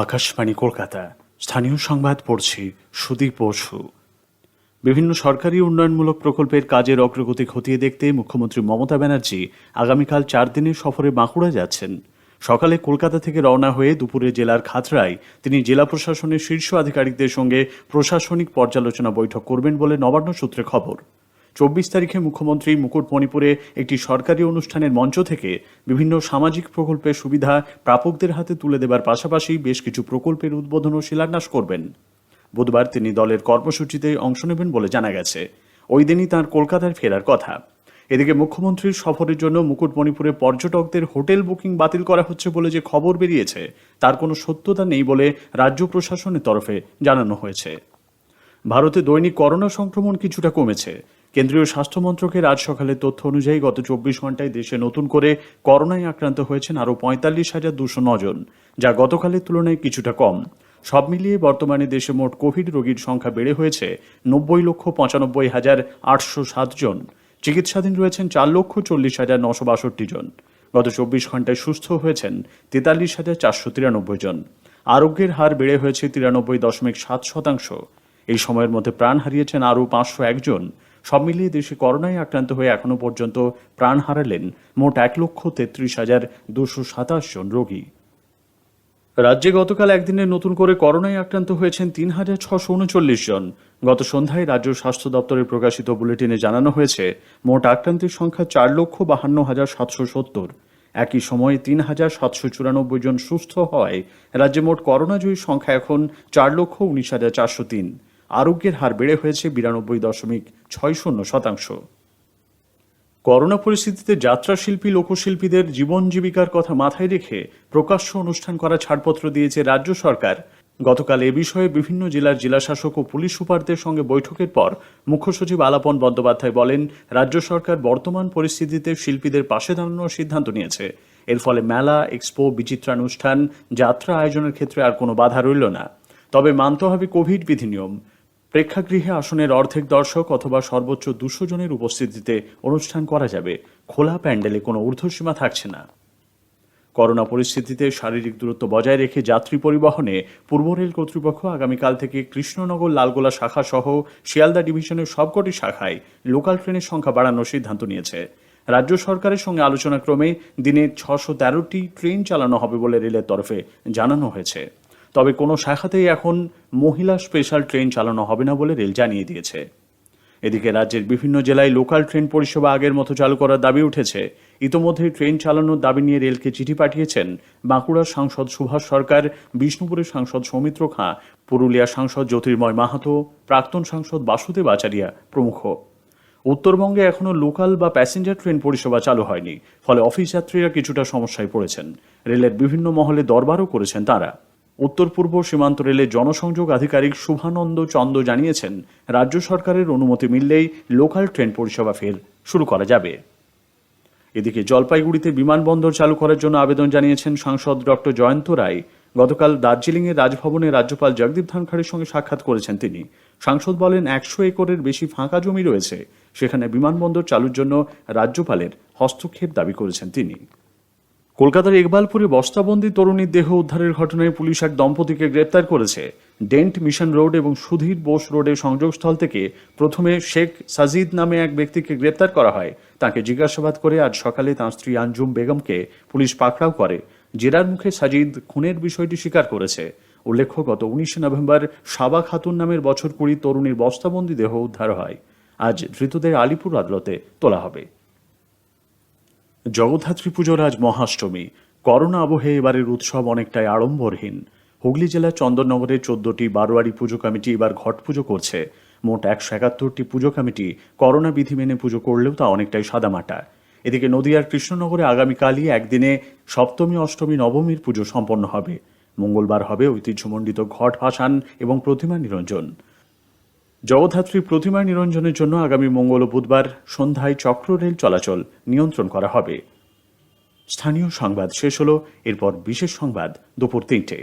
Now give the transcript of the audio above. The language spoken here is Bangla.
আকাশবাণী কলকাতা। স্থানীয় সংবাদ পড়ছি সুদীপ বসু। বিভিন্ন সরকারি উন্নয়নমূলক প্রকল্পের কাজের অগ্রগতি খতিয়ে দেখতে মুখ্যমন্ত্রী মমতা ব্যানার্জি আগামীকাল 4 দিনের সফরে বাঁকুড়া যাচ্ছেন। সকালে কলকাতা থেকে রওনা হয়ে দুপুরে জেলার খাতড়ায় তিনি জেলা প্রশাসনের শীর্ষ আধিকারিকদের সঙ্গে প্রশাসনিক পর্যালোচনা বৈঠক করবেন বলে নবান্ন সূত্রে খবর। 24 তারিখে মুখ্যমন্ত্রী মুকুটমণিপুরে একটি সরকারি অনুষ্ঠানের মঞ্চ থেকে বিভিন্ন সামাজিক প্রকল্পের সুবিধা প্রাপকদের হাতে তুলে দেবার পাশাপাশি বেশ কিছু প্রকল্পের উদ্বোধন ও শিলান্যাস করবেন। বুধবার তিনি দলের কর্মসূচিতে অংশ নেবেন বলে জানা গেছে। ওই দিনই তাঁর কলকাতায় ফেরার কথা। এদিকে মুখ্যমন্ত্রীর সফরের জন্য মুকুটমণিপুরে পর্যটকদের হোটেল বুকিং বাতিল করা হচ্ছে বলে যে খবর বেরিয়েছে তার কোনো সত্যতা নেই বলে রাজ্য প্রশাসনের তরফে জানানো হয়েছে। ভারতে দৈনিক করোনা সংক্রমণ কিছুটা কমেছে। কেন্দ্রীয় স্বাস্থ্য মন্ত্রকের আজ সকালে তথ্য অনুযায়ী গত 24 ঘন্টায় দেশে নতুন করে করোনায় আক্রান্ত হয়েছেন আরও 45,209 জন, যা গতকালের তুলনায় কিছুটা কম। সব মিলিয়ে বর্তমানে দেশে মোট কোভিড রোগীর সংখ্যা বেড়ে হয়েছে 90,95,807 জন। চিকিৎসাধীন রয়েছেন 4,40,962 জন। গত 24 ঘন্টায় সুস্থ হয়েছেন 43,493 জন। আরোগ্যের হার বেড়ে হয়েছে 93.7%। এই সময়ের মধ্যে প্রাণ হারিয়েছেন আরও 501 জন। সব মিলিয়ে দেশে করোনায় আক্রান্ত হয়ে এখনও পর্যন্ত প্রাণ হারালেন মোট 1,33,227 জন রোগী। রাজ্যে গতকাল একদিনে নতুন করে করোনায় আক্রান্ত হয়েছেন 3,639 জন। গত সন্ধ্যায় রাজ্য স্বাস্থ্য দপ্তরের প্রকাশিত বুলেটিনে জানানো হয়েছে মোট আক্রান্তের সংখ্যা 4,52,770। একই সময়ে 3,794 জন সুস্থ হওয়ায় রাজ্যে মোট করোনাজয়ীর সংখ্যা এখন 4,19,403। আরোগ্যের হার বেড়ে হয়েছে 92.60%। করোনা পরিস্থিতিতে যাত্রা শিল্পী লোকশিল্পীদের জীবন জীবিকার কথা মাথায় রেখে প্রকাশ্য অনুষ্ঠান করা ছাড়পত্র দিয়েছে রাজ্য সরকার। গতকাল এ বিষয়ে বিভিন্ন জেলার জেলাশাসক ও পুলিশ সুপারদের সঙ্গে বৈঠকের পর মুখ্য সচিব আলাপন বন্দ্যোপাধ্যায় বলেন, রাজ্য সরকার বর্তমান পরিস্থিতিতে শিল্পীদের পাশে দাঁড়ানোর সিদ্ধান্ত নিয়েছে। এর ফলে মেলা, এক্সপো, বিচিত্রানুষ্ঠান, যাত্রা আয়োজনের ক্ষেত্রে আর কোনো বাধা রইল না। তবে মানতে হবে কোভিড বিধিনিয়ম। প্রেক্ষাগৃহে আসনের অর্ধেক দর্শক অথবা সর্বোচ্চ 200 জনের উপস্থিতিতে অনুষ্ঠান করা যাবে। খোলা প্যান্ডেলে কোনো ঊর্ধ্বসীমা থাকছে না। করোনা পরিস্থিতিতে শারীরিক দূরত্ব বজায় রেখে যাত্রী পরিবহনে পূর্ব রেল কর্তৃপক্ষ আগামীকাল থেকে কৃষ্ণনগর লালগোলা শাখা সহ শিয়ালদা ডিভিশনের সবকটি শাখায় লোকাল ট্রেনের সংখ্যা বাড়ানোর সিদ্ধান্ত নিয়েছে। রাজ্য সরকারের সঙ্গে আলোচনা ক্রমে দিনে 613টি ট্রেন চালানো হবে বলে রেলের তরফে জানানো হয়েছে। তবে কোনো শাখাতেই এখন মহিলা স্পেশাল ট্রেন চালানো হবে না বলে রেল জানিয়ে দিয়েছে। এদিকে রাজ্যের বিভিন্ন জেলায় লোকাল ট্রেন পরিষেবা আগের মতো চালু করার দাবি উঠেছে। ইতোমধ্যেই ট্রেন চালানোর দাবি নিয়ে রেলকে চিঠি পাঠিয়েছেন বাঁকুড়ার সাংসদ সুভাষ সরকার, বিষ্ণুপুরের সাংসদ সৌমিত্র খাঁ, পুরুলিয়ার সাংসদ জ্যোতির্ময় মাহাতো, প্রাক্তন সাংসদ বাসুদেব আচারিয়া প্রমুখ। উত্তরবঙ্গে এখনও লোকাল বা প্যাসেঞ্জার ট্রেন পরিষেবা চালু হয়নি, ফলে অফিস যাত্রীরা কিছুটা সমস্যায় পড়েছেন। রেলের বিভিন্ন মহলে দরবারও করেছেন তারা। উত্তর পূর্ব সীমান্ত রেলের জনসংযোগ আধিকারিক শুভানন্দ চন্দ জানিয়েছেন, রাজ্য সরকারের অনুমতি মিললেই লোকাল ট্রেন পরিষেবা ফের শুরু করা যাবে। এদিকে জলপাইগুড়িতে বিমানবন্দর চালু করার জন্য আবেদন জানিয়েছেন সাংসদ ডক্টর জয়ন্ত রায়। গতকাল দার্জিলিংয়ের রাজভবনে রাজ্যপাল জগদীপ ধনখড়ের সঙ্গে সাক্ষাৎ করেছেন তিনি। সাংসদ বলেন, 100 একরের বেশি ফাঁকা জমি রয়েছে, সেখানে বিমানবন্দর চালুর জন্য রাজ্যপালের হস্তক্ষেপ দাবি করেছেন তিনি। কলকাতার ইকবালপুরে বস্তাবন্দি তরুণীর দেহ উদ্ধারের ঘটনায় পুলিশ এক দম্পতিকে গ্রেপ্তার করেছে। ডেন্ট মিশন রোড এবং সুধীর বোস রোডের সংযোগস্থল থেকে প্রথমে শেখ সাজিদ নামে এক ব্যক্তিকে গ্রেপ্তার করা হয়। তাকে জিজ্ঞাসাবাদ করে আজ সকালে তাঁর স্ত্রী আঞ্জুম বেগমকে পুলিশ পাকড়াও করে। জেরার মুখে সাজিদ খুনের বিষয়টি স্বীকার করেছে। উল্লেখ্য, গত 19 নভেম্বর সাবা খাতুন নামের বছর 20 তরুণীর বস্তাবন্দি দেহ উদ্ধার হয়। আজ ধৃতদের আলিপুর আদালতে তোলা হবে। জগদ্ধাত্রী পুজোর আজ মহাষ্টমী। করোনা আবহে এবারের উৎসব অনেকটাই আড়ম্বরহীন। হুগলি জেলার চন্দননগরের 14টি বারোয়ারি পুজো কমিটি এবার ঘট পুজো করছে। মোট 171টি পুজো কমিটি করোনা বিধি মেনে পুজো করলেও তা অনেকটাই সাদামাটা। এদিকে নদিয়ার কৃষ্ণনগরে আগামীকালই একদিনে সপ্তমী, অষ্টমী, নবমীর পুজো সম্পন্ন হবে। মঙ্গলবার হবে ঐতিহ্যমণ্ডিত ঘট ভাসান এবং প্রতিমা নিরঞ্জন। জগদ্ধাত্রী প্রতিমা নিরঞ্জনের জন্য আগামী মঙ্গল ও বুধবার সন্ধ্যায় চক্র রেল চলাচল নিয়ন্ত্রণ করা হবে। স্থানীয় সংবাদ শেষ হলো, এরপর বিশেষ সংবাদ দুপুর 3টে।